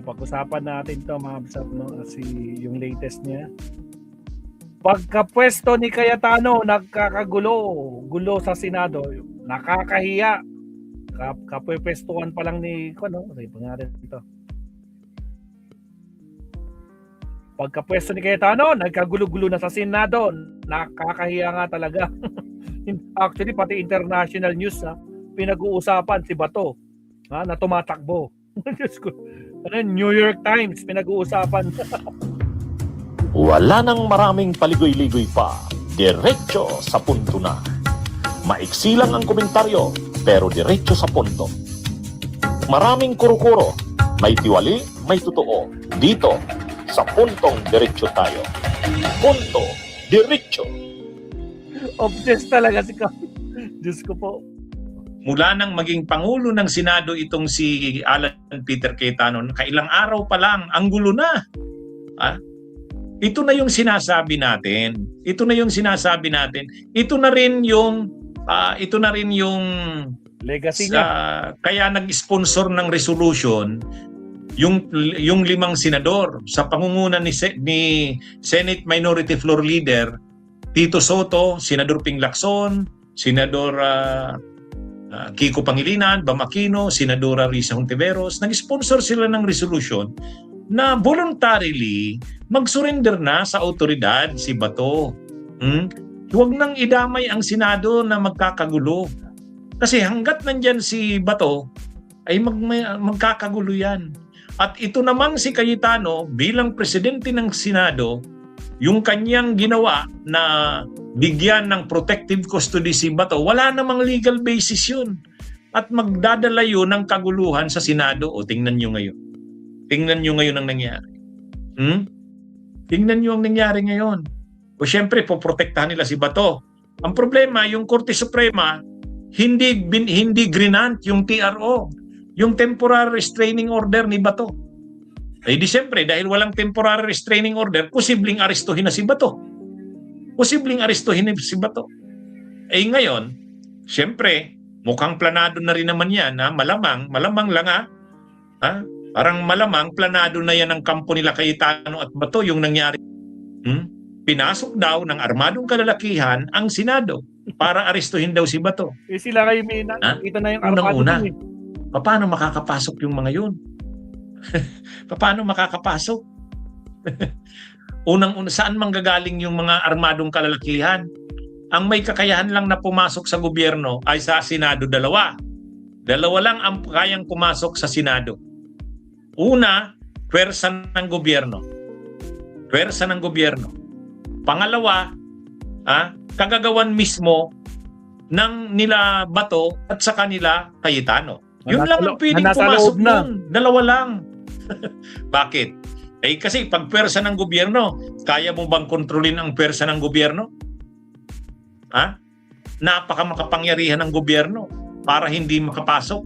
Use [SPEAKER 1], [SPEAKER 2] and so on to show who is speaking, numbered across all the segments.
[SPEAKER 1] pag-usapan natin to mga bisap, no? Yung latest niya. Pagkapwesto ni Cayetano, gulo sa Senado. Nakakahiya. Kapwestuhan pa lang ni pangalan dito. Pagkapwesto ni Cayetano, nagkagulo-gulo na sa Senado. Nakakahiya nga talaga. Actually, pati international news, pinag-uusapan si Bato, na tumatakbo. New York Times, pinag-uusapan.
[SPEAKER 2] Wala nang maraming paligoy-ligoy pa. Diretso sa punto na. Maiksi lang ang komentaryo, pero diretso sa punto. Maraming kuro-kuro. May tiwali, may totoo. Dito, sa puntong diretso tayo. Punto, diretso.
[SPEAKER 1] Obsessed talaga si Kami. Diyos ko po.
[SPEAKER 3] Mula nang maging Pangulo ng Senado itong si Alan Peter Cayetano, kailang araw pa lang, ang gulo na. Ito na yung sinasabi natin. Ito na rin yung
[SPEAKER 1] Legacy niya.
[SPEAKER 3] Kaya nag-sponsor ng resolution yung 5 senador sa pangunguna ni Senate Minority Floor Leader Tito Soto, Senador Ping Lacson, Senador Kiko Pangilinan, Bam Aquino, Senadora Risa Hontiveros. Nag-sponsor sila ng resolution na voluntarily mag-surrender na sa autoridad si Bato. Huwag nang idamay ang Senado na magkakagulo. Kasi hanggat nandyan si Bato, ay magkakagulo yan. At ito namang si Cayetano bilang presidente ng Senado, yung kanyang ginawa na bigyan ng protective custody si Bato, wala namang legal basis yun. At magdadala yun ng kaguluhan sa Senado. O tingnan nyo ngayon. Tingnan nyo ngayon ang nangyari. Tingnan nyo ang nangyari ngayon. O syempre, poprotektahan nila si Bato. Ang problema, yung Korte Suprema, hindi grinant yung TRO, yung temporary restraining order ni Bato. Di siyempre, dahil walang temporary restraining order, posibleng arestuhin na si Bato. Ngayon, siyempre, mukhang planado na rin naman yan, malamang lang parang malamang planado na yan ang kampo nila Cayetano at Bato yung nangyari. Pinasok daw ng armadong kalalakihan ang Senado para arestuhin daw si Bato.
[SPEAKER 1] Sila kayo may nakita na yung armado.
[SPEAKER 3] Unang-una, paano makakapasok yung mga yun? Paano makakapasok? Unang-una, saan manggagaling yung mga armadong kalalakihan? Ang may kakayahan lang na pumasok sa gobyerno ay sa Senado, dalawa. Dalawa lang ang kayang pumasok sa Senado. Una, pwersa ng gobyerno. Pangalawa, kagagawan mismo ng nila Bato at sa kanila Cayetano. Yun lang ang pwedeng pumasok doon. Dalawa lang. Bakit? Kasi pag pwersa ng gobyerno, kaya mo bang kontrolin ang pwersa ng gobyerno? Napakamakapangyarihan ng gobyerno para hindi makapasok.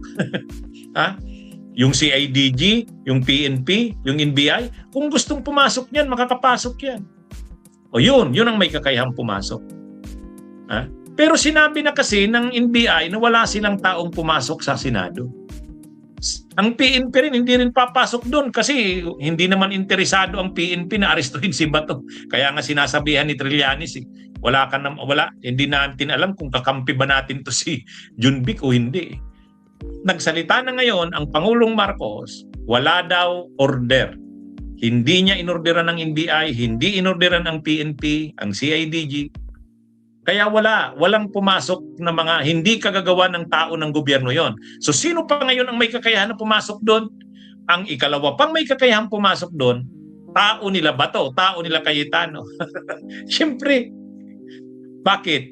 [SPEAKER 3] Yung CIDG, yung PNP, yung NBI, kung gustong pumasok yan, makakapasok yan. O yun ang may kakayahang pumasok. Pero sinabi na kasi ng NBI na wala silang taong pumasok sa Senado. Ang PNP rin, hindi rin papasok doon kasi hindi naman interesado ang PNP na arestuhin si Bato. Kaya nga sinasabihan ni Trillanes, hindi natin alam kung kakampi ba natin to si Junbic o hindi. Nagsalita na ngayon ang Pangulong Marcos, wala daw order. Hindi niya inorderan ng NBI, hindi inorderan ng PNP, ang CIDG. Kaya walang pumasok na mga hindi kagagawa ng tao ng gobyerno yon. So sino pa ngayon ang may kakayahan na pumasok doon? Ang ikalawa pang may kakayahan pumasok doon, tao nila Bato, tao nila Cayetano. Siyempre, bakit?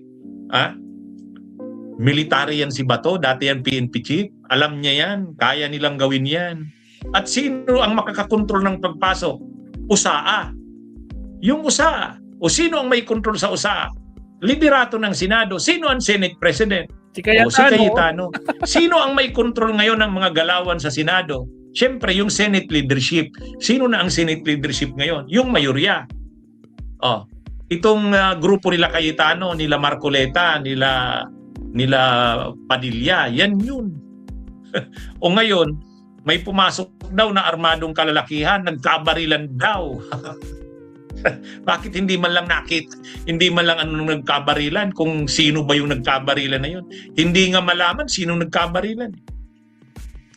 [SPEAKER 3] Military yan si Bato, dati yan PNP chief. Alam niya yan, kaya nilang gawin yan. At sino ang makakakontrol ng pagpasok? USAA. Yung USAA. O sino ang may kontrol sa USAA? Liderato ng Senado. Sino ang Senate President?
[SPEAKER 1] Si Cayetano.
[SPEAKER 3] Sino ang may kontrol ngayon ng mga galawan sa Senado? Siyempre, yung Senate leadership. Sino na ang Senate leadership ngayon? Yung mayorya. Itong grupo nila Cayetano, nila Marcoleta, nila Padilla, yan yun. O ngayon, may pumasok daw na armadong kalalakihan, nagkabarilan daw. Bakit hindi man lang hindi man lang nagkabarilan kung sino ba yung nagkabarilan na yun? Hindi nga malaman sino nagkabarilan.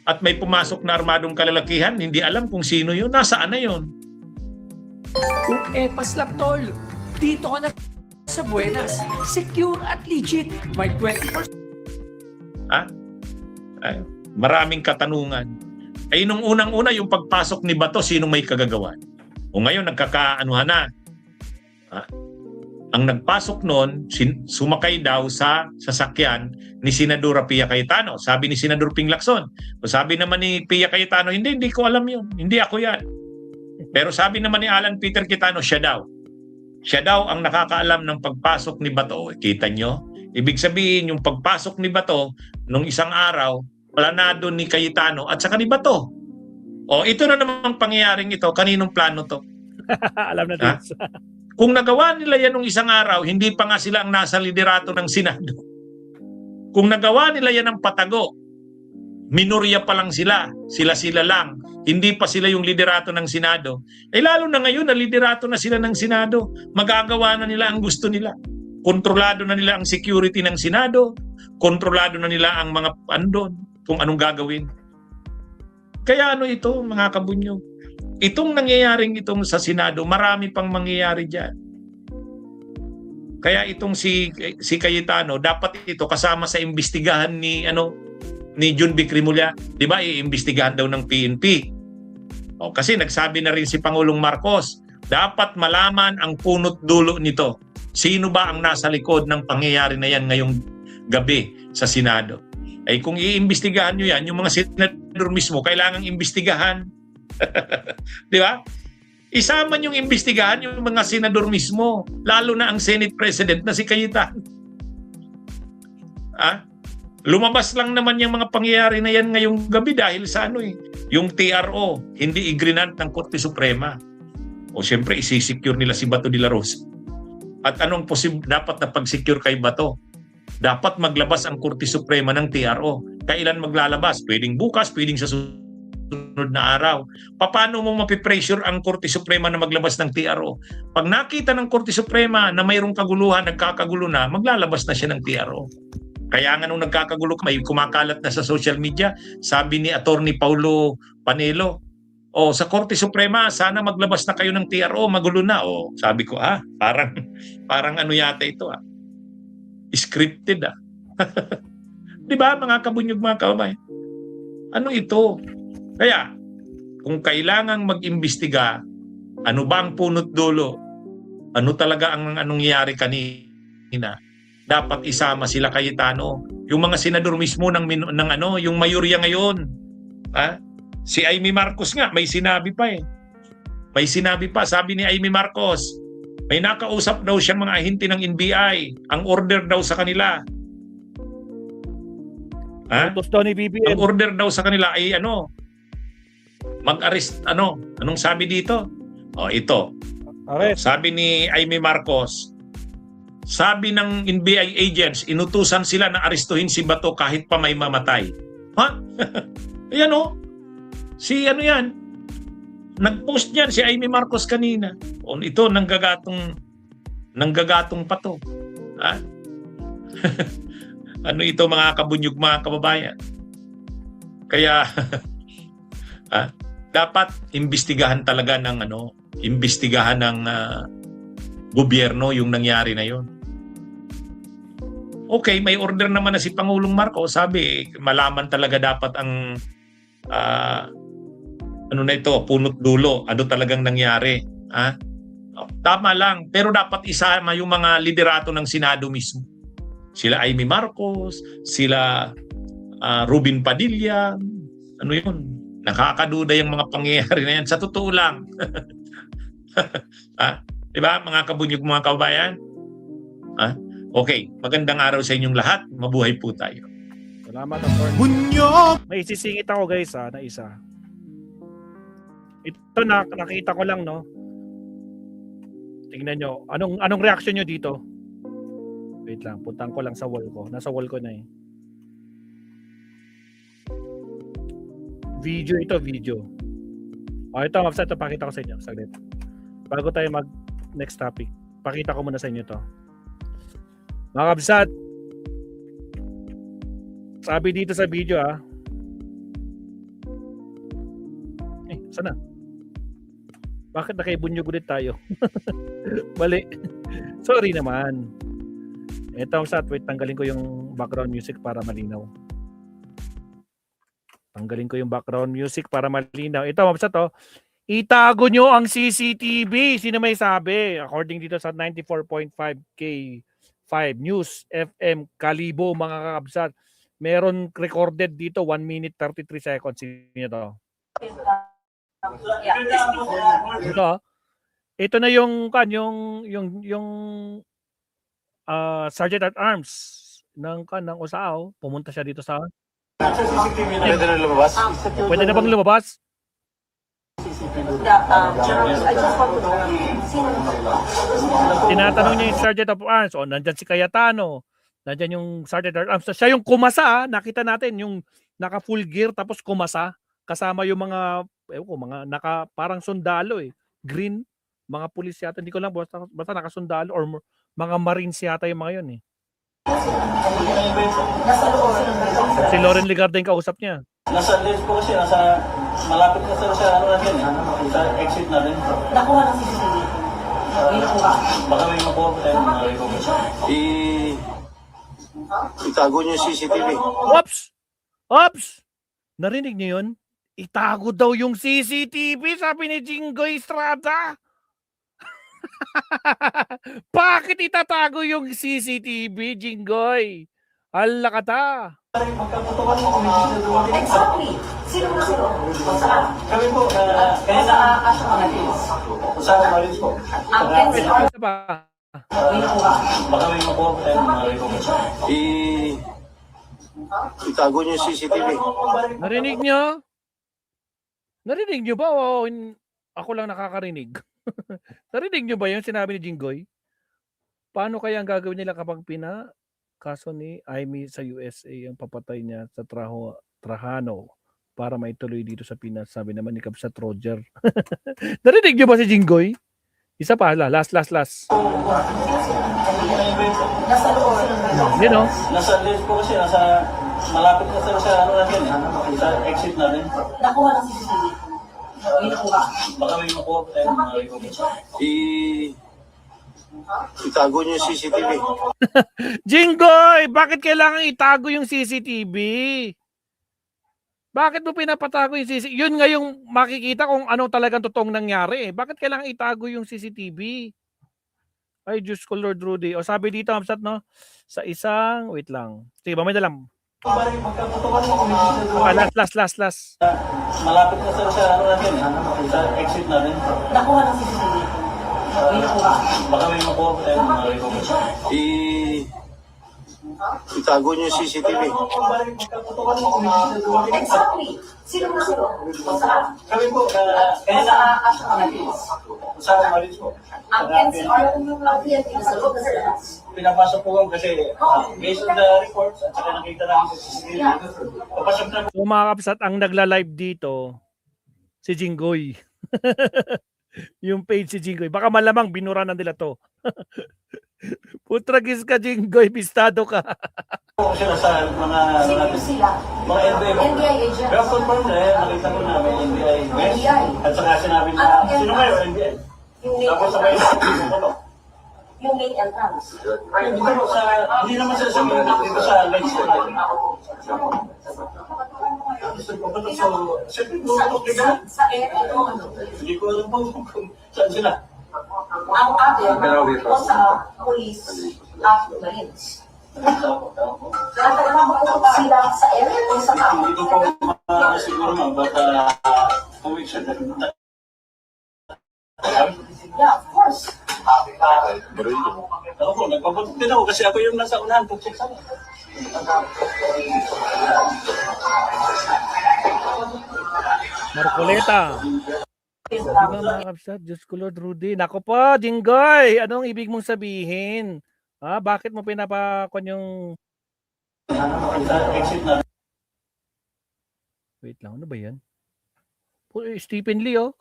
[SPEAKER 3] At may pumasok na armadong kalalakihan, hindi alam kung sino yun, nasaan na yun.
[SPEAKER 4] Kung paslap tol, dito ka na sa Buenas. Secure at legit. May 20%.
[SPEAKER 3] Maraming katanungan. Ay nung unang-una yung pagpasok ni Bato, sino may kagagawan? O ngayon nagkakaanuhan na. Ang nagpasok noon, sumakay daw sa sasakyan ni Senadora Pia Cayetano. Sabi ni Senador Ping Lacson. O sabi naman ni Pia Cayetano, hindi ko alam yun. Hindi ako yan. Pero sabi naman ni Alan Peter Cayetano, siya daw. Siya daw ang nakakaalam ng pagpasok ni Bato. Kita nyo? Ibig sabihin, yung pagpasok ni Bato nung isang araw, planado ni Cayetano at saka ni Bato. O ito na namang pangyayaring ito, kaninong plano to?
[SPEAKER 1] Alam na din.
[SPEAKER 3] Kung nagawa nila yan nung isang araw, hindi pa nga sila ang nasa liderato ng Senado. Kung nagawa nila yan ng patago, minorya pa lang sila, sila lang, hindi pa sila yung liderato ng Senado. Lalo na ngayon na liderato na sila ng Senado, magagawa na nila ang gusto nila. Kontrolado na nila ang security ng Senado, kontrolado na nila ang mga andon, kung anong gagawin. Kaya ito, mga kabunyog, itong nangyayaring itong sa Senado, marami pang mangyayari dyan. Kaya itong si Cayetano, dapat ito kasama sa imbestigahan ni Jun Vic Rimulya. Di ba, iimbestigahan daw ng PNP. Kasi nagsabi na rin si Pangulong Marcos, dapat malaman ang punot dulo nito. Sino ba ang nasa likod ng pangyayari na yan ngayong gabi sa Senado? Kung iimbestigahan nyo yan, yung mga senador mismo, kailangang imbestigahan. Di ba? Isama niyong imbestigahan yung mga senador mismo, lalo na ang Senate President na si Cayetano. Lumabas lang naman yung mga pangyayari na yan ngayong gabi dahil sa yung TRO, hindi igrinant ng Korte Suprema. O siyempre, isisecure nila si Bato de la Rosa. At anong dapat na pag-secure kay Bato? Dapat maglabas ang Korte Suprema ng TRO. Kailan maglalabas? Pwedeng bukas, pwedeng sa sunod na araw. Paano mo mapipressure ang Korte Suprema na maglabas ng TRO? Pag nakita ng Korte Suprema na mayroong kaguluhan, nagkakagulo na, maglalabas na siya ng TRO. Kaya nga nung nagkakagulo, may kumakalat na sa social media, sabi ni Attorney Paulo Panelo, sa Korte Suprema, sana maglabas na kayo ng TRO, magulo na. Sabi ko, parang yata ito, scripted. Di ba, mga kabunyog, mga kababayan? Ano ito? Kaya, kung kailangang mag-imbestiga, ano ba ang punot dulo? Ano talaga ang nangyari kanina? Dapat isama sila Cayetano. Yung mga senador mismo yung mayorya ngayon. Si Amy Marcos nga, may sinabi pa May sinabi pa, sabi ni Amy Marcos, may nakausap daw siyang mga ahente ng NBI. Ang order daw sa kanila. Ang order daw sa kanila ay mag-arrest, anong sabi dito? Ito. Sabi ni Amy Marcos, sabi ng NBI agents, inutusan sila na arestuhin si Bato kahit pa may mamatay. Ayan yan. Nag-post niyan si Amy Marcos kanina. Ito, nanggagatong pa to. Ano ito, mga kabunyog, mga kababayan? Kaya, dapat imbestigahan talaga ng gobyerno yung nangyari na yon. Okay, may order naman na si Pangulong Marcos, sabi, malaman talaga dapat ang punot dulo, ano talagang nangyari. Tama lang, pero dapat isama yung mga liderato ng Senado mismo. Sila Amy Marcos, sila Rubin Padilla, nakakaduda yung mga pangyayari na yan. Sa totoo lang. Diba, mga kabunyog, mga kababayan? Okay, magandang araw sa inyong lahat. Mabuhay po tayo.
[SPEAKER 1] Salamat, Atty. May isisingit ako, guys, na isa. Ito, nakita ko lang, no? Tingnan nyo. Anong reaction nyo dito? Wait lang, puntang ko lang sa wall ko. Nasa wall ko na Video ito, video. O, ito, Mabsat, ito pakita ko sa inyo. Saglit. Bago tayo mag next topic, pakita ko muna sa inyo to. Mga Kabsat, sabi dito sa video sana? Bakit nakaibunyog ulit tayo? Bali. Sorry naman. Ito, Kabsat, wait, tanggalin ko yung background music para malinaw. Tanggalin ko yung background music para malinaw. Ito, Kabsat, itago nyo ang CCTV. Sino may sabi? According dito sa 94.5K5 News FM Kalibo, mga kakabsat. Meron recorded dito 1 minute 33 seconds. Sino to? Ito na yung Sergeant at Arms ng USAO. Pumunta siya dito sa
[SPEAKER 5] Pwede na lumabas?
[SPEAKER 1] Pwede na bang lumabas?
[SPEAKER 6] I just want to know, sino
[SPEAKER 1] Tinatanong niya yung Sergeant of Arms, nandyan si Cayetano, nandyan yung Sergeant of Arms. So, siya yung kumasa, nakita natin yung naka full gear tapos kumasa, kasama yung mga parang sundalo green, mga pulis yata, hindi ko lang basta nakasundalo or mga marines yata yung mga yun Si Loren Ligarda yung kausap niya.
[SPEAKER 5] Nasa lens po kasi, malapit na sa natin, sa exit na rin.
[SPEAKER 6] nakuha ng CCTV? Nakuha.
[SPEAKER 5] Baka may makuha po tayo mga recommend. Itago niyo yung CCTV.
[SPEAKER 1] Ops! Narinig niyo yun? Itago daw yung CCTV, sabi ni Jinggoy Estrada. Bakit itatago yung CCTV, Jinggoy? Hala ka ta.
[SPEAKER 6] Exactly. Sino?
[SPEAKER 5] Kami po, kaya
[SPEAKER 6] Sa Asha Marines.
[SPEAKER 5] sa Marines po.
[SPEAKER 6] Ang NCR.
[SPEAKER 1] Ano ba?
[SPEAKER 6] Nakuha.
[SPEAKER 5] Baka may makuha po tayo mga recommend. Itago niyo yung CCTV.
[SPEAKER 1] Narinig niyo? Narinig niyo ba? O ako lang nakakarinig. Narinig niyo ba yung sinabi ni Jinggoy? Paano kaya ang gagawin nila kapag kaso ni Aimee sa USA ang papatay niya sa Trajano para maituloy dito sa Pinas? Sabi naman ni Kabsat Roger. Narinig niyo ba si Jinggoy? Isa pa, last.
[SPEAKER 6] Nasa loob.
[SPEAKER 1] You know?
[SPEAKER 5] Nasa lens po kasi, malapit na sa natin, sa exit na rin.
[SPEAKER 6] Nakuha ng CCTV? Nakuha.
[SPEAKER 5] Baka may makuha po tayo mga recommend. Itago niyo yung CCTV.
[SPEAKER 1] Jinggoy, bakit kailangan itago yung CCTV? Bakit mo pinapatago yung CCTV? Yun nga yung makikita kung ano talagang totoong nangyari. Bakit kailangan itago yung CCTV? Ay, Diyos ko, Lord Rudy. O sabi dito, Hamsat, no? Sa isang, wait lang. Sige, mamay na lang. Last.
[SPEAKER 5] Malapit na sa natin, sa exit na rin.
[SPEAKER 6] Nakuha ng CCTV? Nakuha.
[SPEAKER 5] Baka may makuha po tayo mga recommend. Itago niyo yung CCTV.
[SPEAKER 6] Exactly. Sino?
[SPEAKER 5] Kami po, kaya
[SPEAKER 6] Sa Asha Marines.
[SPEAKER 5] sa Marines po.
[SPEAKER 6] Ang NCR, ang PNP nasa loob ng labas.
[SPEAKER 5] Pinapasok po kasi based on the reports at saka nakita namin sa CCTV. Papasok na
[SPEAKER 1] So mga kapsat, ang nagla-live dito, si Jinggoy. Yung page si Jinggoy. Baka malamang binura na nila to. Putragis ka, Jinggoy. Pistado ka.
[SPEAKER 5] po sila sa
[SPEAKER 6] Sino sila?
[SPEAKER 5] mga NBI.
[SPEAKER 6] NBI agents.
[SPEAKER 5] Pero confirm na nakita ko na may NBI.
[SPEAKER 6] NBI.
[SPEAKER 5] At saka sinabi na, sino kayo NBI?
[SPEAKER 6] Yung main
[SPEAKER 5] Tapos sabay
[SPEAKER 6] entrance. Yung main entrance.
[SPEAKER 5] hindi naman sila sa dito sa lights na So, siyempre,
[SPEAKER 6] Sa area o ano?
[SPEAKER 5] hindi ko alam po kung saan sila.
[SPEAKER 6] Ang atin o sa police at marines. Sila sa area o sa
[SPEAKER 5] Hindi ko po siguro but conviction.
[SPEAKER 6] Yeah, of course.
[SPEAKER 5] Ako po, nagpapunta din ako kasi ako yung nasa unahan to check sana.
[SPEAKER 1] Marcoleta. Sabi nga mga kapsat, Diyos ko Lord Rudy. Nako po, Jinggoy. Anong ibig mong sabihin? Bakit mo pinapakon yung...
[SPEAKER 5] Exit na.
[SPEAKER 1] Wait lang, ano ba yan? Stephen Lee, oh.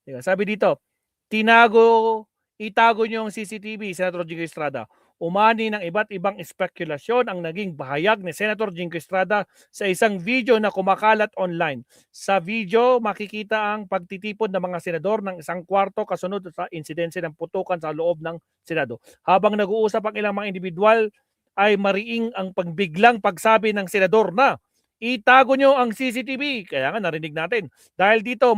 [SPEAKER 1] Diba, sabi dito, itago niyo ang CCTV, Senator Jingo Estrada. Umani ng iba't ibang espekulasyon ang naging bahayag ni Senator Jingo Estrada sa isang video na kumakalat online. Sa video, makikita ang pagtitipon ng mga senador ng isang kwarto kasunod sa insidensya ng putukan sa loob ng Senado. Habang nag-uusap ang ilang mga individual, ay mariing ang pagbiglang pagsabi ng senador na itago nyo ang CCTV. Kaya nga narinig natin. Dahil dito,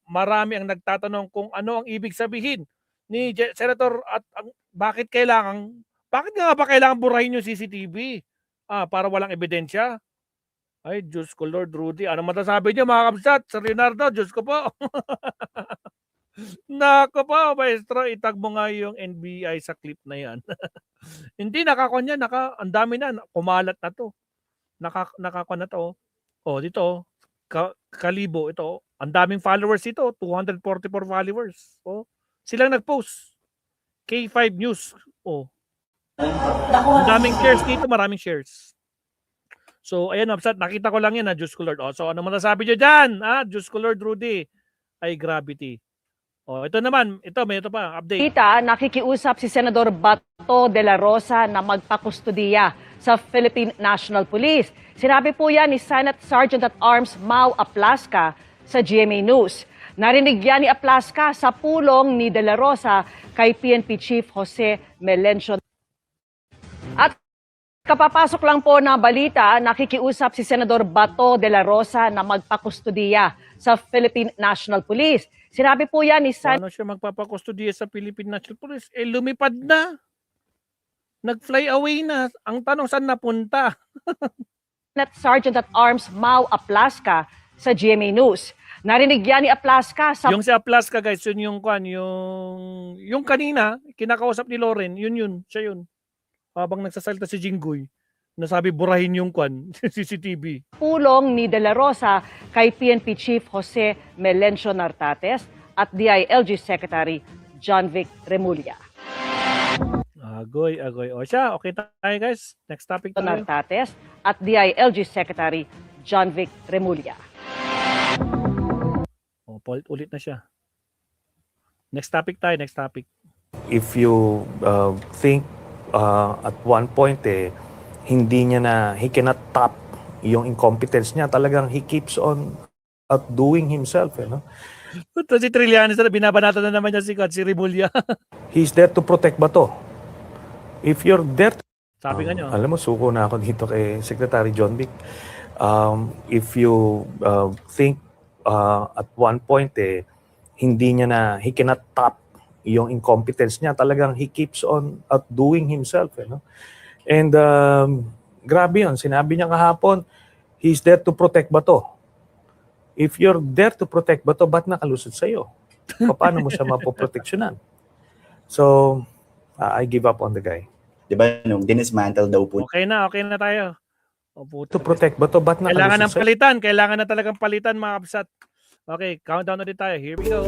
[SPEAKER 1] marami ang nagtatanong kung ano ang ibig sabihin ni Senator at bakit nga ba kailangan burahin yung CCTV? Para walang ebidensya? Ay, Diyos ko, Lord Rudy. Ano masasabi niyo, mga kabsat? Sir Leonardo, Diyos ko po. Nako po, maestro, itag mo nga yung NBI sa clip na yan. Hindi, nakakunya, ang dami na, kumalat na to. Nakakuha na to. Oh, dito, kalibo, ito. Ang daming followers ito, 244 followers. Oh, silang nag-post. K5 News. Oh. Ang daming shares dito, maraming shares. So, ayan, nakita ko lang yan, Diyos ko Lord. Oh, so, ano masasabi nyo dyan? Diyos ko Lord, Rudy. Ay, gravity. Oh, ito naman, may ito pa, update.
[SPEAKER 7] Nakikiusap si Senador Bato de la Rosa na magpakustudiya sa Philippine National Police. Sinabi po yan ni Senate Sergeant at Arms Mau Aplasca sa GMA News. Narinig yan ni Aplasca sa pulong ni de la Rosa kay PNP Chief Jose Melencio. At kapapasok lang po na balita, nakikiusap si Senador Bato de la Rosa na magpakustudiya sa Philippine National Police. Sinabi po yan ni
[SPEAKER 1] Paano siya magpapakustudiya sa Philippine National Police? Lumipad na. Nag-fly away na. Ang tanong, saan napunta?
[SPEAKER 7] Sergeant at Arms Mau Aplasca sa GMA News. Narinig yan ni Aplasca sa
[SPEAKER 1] Yung si Aplasca, guys, yun yung kanina, kinakausap ni Loren, siya yun. Habang nagsasalita si Jinggoy, nasabi burahin yung CCTV.
[SPEAKER 7] pulong ni De La Rosa kay PNP Chief Jose Melencio Nartates at DILG Secretary John Vic Remulla.
[SPEAKER 1] Agoy. O siya, okay tayo guys. Next topic tayo.
[SPEAKER 7] Nartates at DILG Secretary John Vic Remulla.
[SPEAKER 1] Ulit na siya. Next topic tayo,
[SPEAKER 8] If you think at one point hindi niya he cannot top yung incompetence niya, talagang he keeps on outdoing himself, no?
[SPEAKER 1] Ito si Trillanes, binabanatan na naman niya si Remulla.
[SPEAKER 8] He's there to protect Bato. If you're there
[SPEAKER 1] Sabi nga niyo.
[SPEAKER 8] alam mo, suko na ako dito kay Secretary John Vic. If you think at one point hindi niya he cannot top yung incompetence niya, talagang he keeps on outdoing himself, no? And grabe yun, sinabi niya kahapon, he's there to protect Bato. If you're there to protect Bato, ba't nakalusot sa'yo? Paano mo siya mapoproteksyonan? So, I give up on the guy.
[SPEAKER 9] Diba, nung dinismantle daw po.
[SPEAKER 1] Okay na tayo.
[SPEAKER 8] To protect Bato, ba't
[SPEAKER 1] Kailangan
[SPEAKER 8] nakalusot
[SPEAKER 1] ng palitan, kailangan na talagang palitan, mga kapsat. Okay, countdown na din tayo. Here we go.